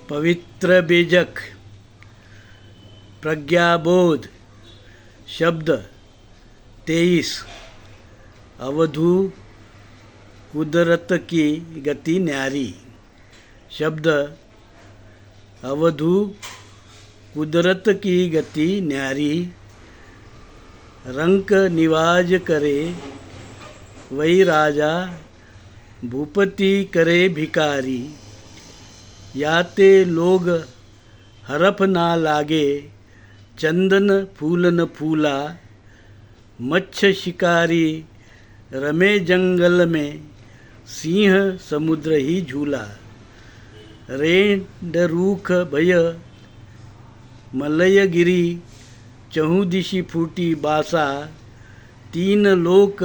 पवित्र बीजक प्रज्ञाबोध शब्द 23। अवधू कुदरत की गति न्यारी। शब्द अवधू कुदरत की गति न्यारी। रंक निवाज करे वही राजा भूपति करे भिकारी। याते लोग हरफ ना लागे चंदन फूल न फूला। मच्छ शिकारी रमे जंगल में सिंह समुद्र ही झूला। रेंड रूख भय मलयगिरी चहु दिशि फूटी बासा। तीन लोक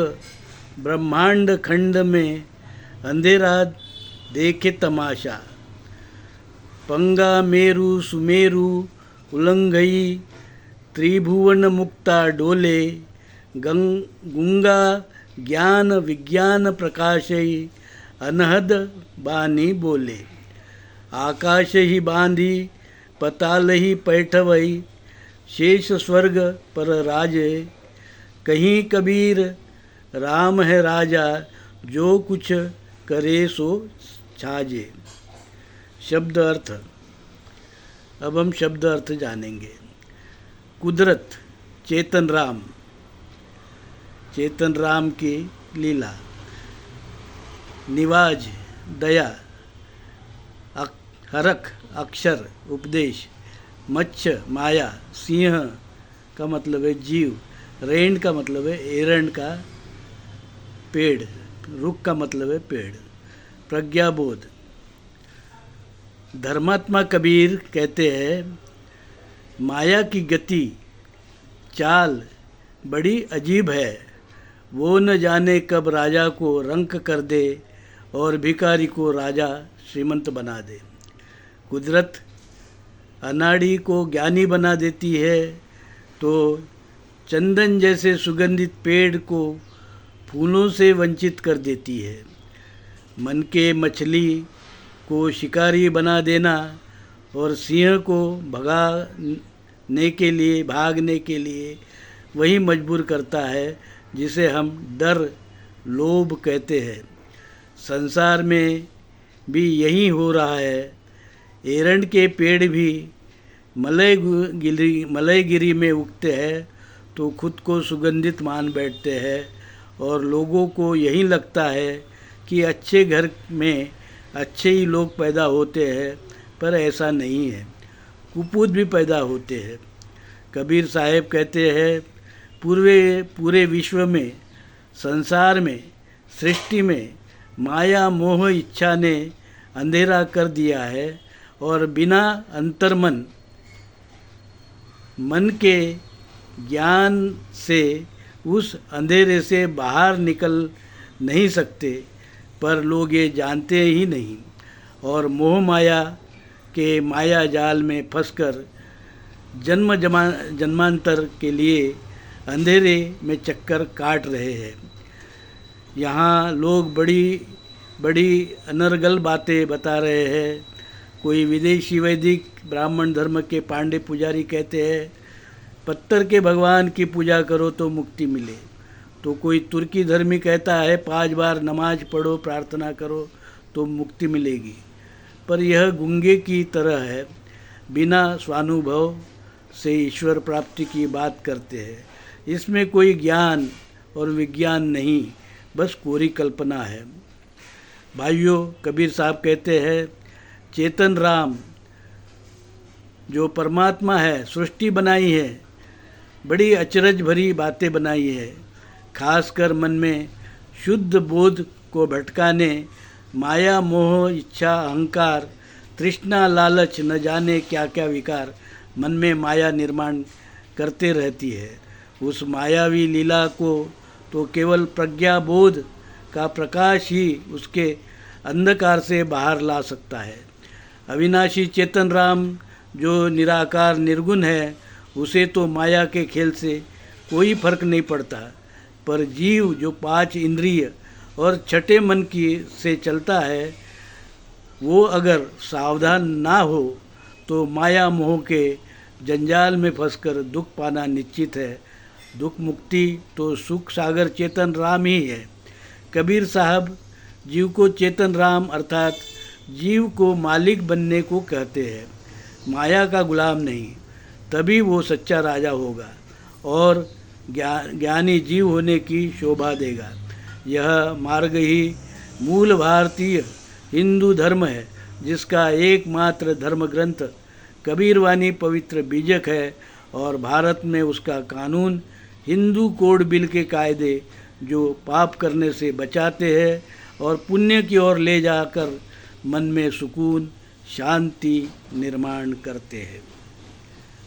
ब्रह्मांड खंड में अंधेरा देखे तमाशा। पंगा मेरु सुमेरु उलंघई त्रिभुवन मुक्ता डोले। गुंगा ज्ञान विज्ञान प्रकाशई अनहद बानी बोले। आकाश ही बांधी पताल ही पैठवई शेष स्वर्ग पर राजे। कहीं कबीर राम है राजा जो कुछ करे सो छाजे। शब्द अर्थ। अब हम शब्द अर्थ जानेंगे। कुदरत चेतन राम, चेतन राम की लीला। निवाज दया। हरख अक्षर उपदेश। मच्छ माया। सिंह का मतलब है जीव। रेंड का मतलब है एरंड का पेड़। रुख का मतलब है पेड़। प्रज्ञाबोध। धर्मात्मा कबीर कहते हैं माया की गति चाल बड़ी अजीब है। वो न जाने कब राजा को रंक कर दे और भिखारी को राजा श्रीमंत बना दे। कुदरत अनाड़ी को ज्ञानी बना देती है तो चंदन जैसे सुगंधित पेड़ को फूलों से वंचित कर देती है। मन के मछली को शिकारी बना देना और सिंह को भागने के लिए वही मजबूर करता है जिसे हम डर लोभ कहते हैं। संसार में भी यही हो रहा है। एरंड के पेड़ भी मलयगिरी में उगते हैं तो खुद को सुगंधित मान बैठते हैं और लोगों को यही लगता है कि अच्छे घर में अच्छे ही लोग पैदा होते हैं, पर ऐसा नहीं है। कुपूत भी पैदा होते हैं। कबीर साहब कहते हैं पूरे विश्व में, संसार में, सृष्टि में माया मोह इच्छा ने अंधेरा कर दिया है और बिना अंतर्मन मन के ज्ञान से उस अंधेरे से बाहर निकल नहीं सकते, पर लोग ये जानते ही नहीं और मोह माया के माया जाल में फंसकर जन्मांतर के लिए अंधेरे में चक्कर काट रहे हैं। यहाँ लोग बड़ी बड़ी अनर्गल बातें बता रहे हैं। कोई विदेशी वैदिक ब्राह्मण धर्म के पांडे पुजारी कहते हैं पत्थर के भगवान की पूजा करो तो मुक्ति मिले। तो कोई तुर्की धर्मी कहता है 5 बार नमाज पढ़ो प्रार्थना करो तो मुक्ति मिलेगी। पर यह गूंगे की तरह है, बिना स्वानुभव से ईश्वर प्राप्ति की बात करते हैं। इसमें कोई ज्ञान और विज्ञान नहीं, बस कोरी कल्पना है। भाइयों, कबीर साहब कहते हैं चेतन राम जो परमात्मा है, सृष्टि बनाई है, बड़ी अचरज भरी बातें बनाई है। खासकर मन में शुद्ध बोध को भटकाने माया मोह इच्छा अहंकार तृष्णा लालच न जाने क्या क्या विकार मन में माया निर्माण करते रहती है। उस मायावी लीला को तो केवल प्रज्ञाबोध का प्रकाश ही उसके अंधकार से बाहर ला सकता है। अविनाशी चेतन राम जो निराकार निर्गुण है, उसे तो माया के खेल से कोई फर्क नहीं पड़ता, पर जीव जो 5 इंद्रिय और छठे मन की से चलता है वो अगर सावधान ना हो तो माया मोह के जंजाल में फंसकर दुख पाना निश्चित है। दुख मुक्ति तो सुख सागर चेतन राम ही है। कबीर साहब जीव को चेतन राम अर्थात जीव को मालिक बनने को कहते हैं, माया का गुलाम नहीं। तभी वो सच्चा राजा होगा और ज्ञानी जीव होने की शोभा देगा। यह मार्ग ही मूल भारतीय हिंदू धर्म है, जिसका एकमात्र धर्म ग्रंथ कबीरवाणी पवित्र बीजक है और भारत में उसका कानून हिंदू कोड बिल के कायदे जो पाप करने से बचाते हैं और पुण्य की ओर ले जाकर मन में सुकून शांति निर्माण करते हैं।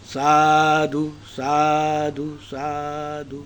साधु साधु साधु।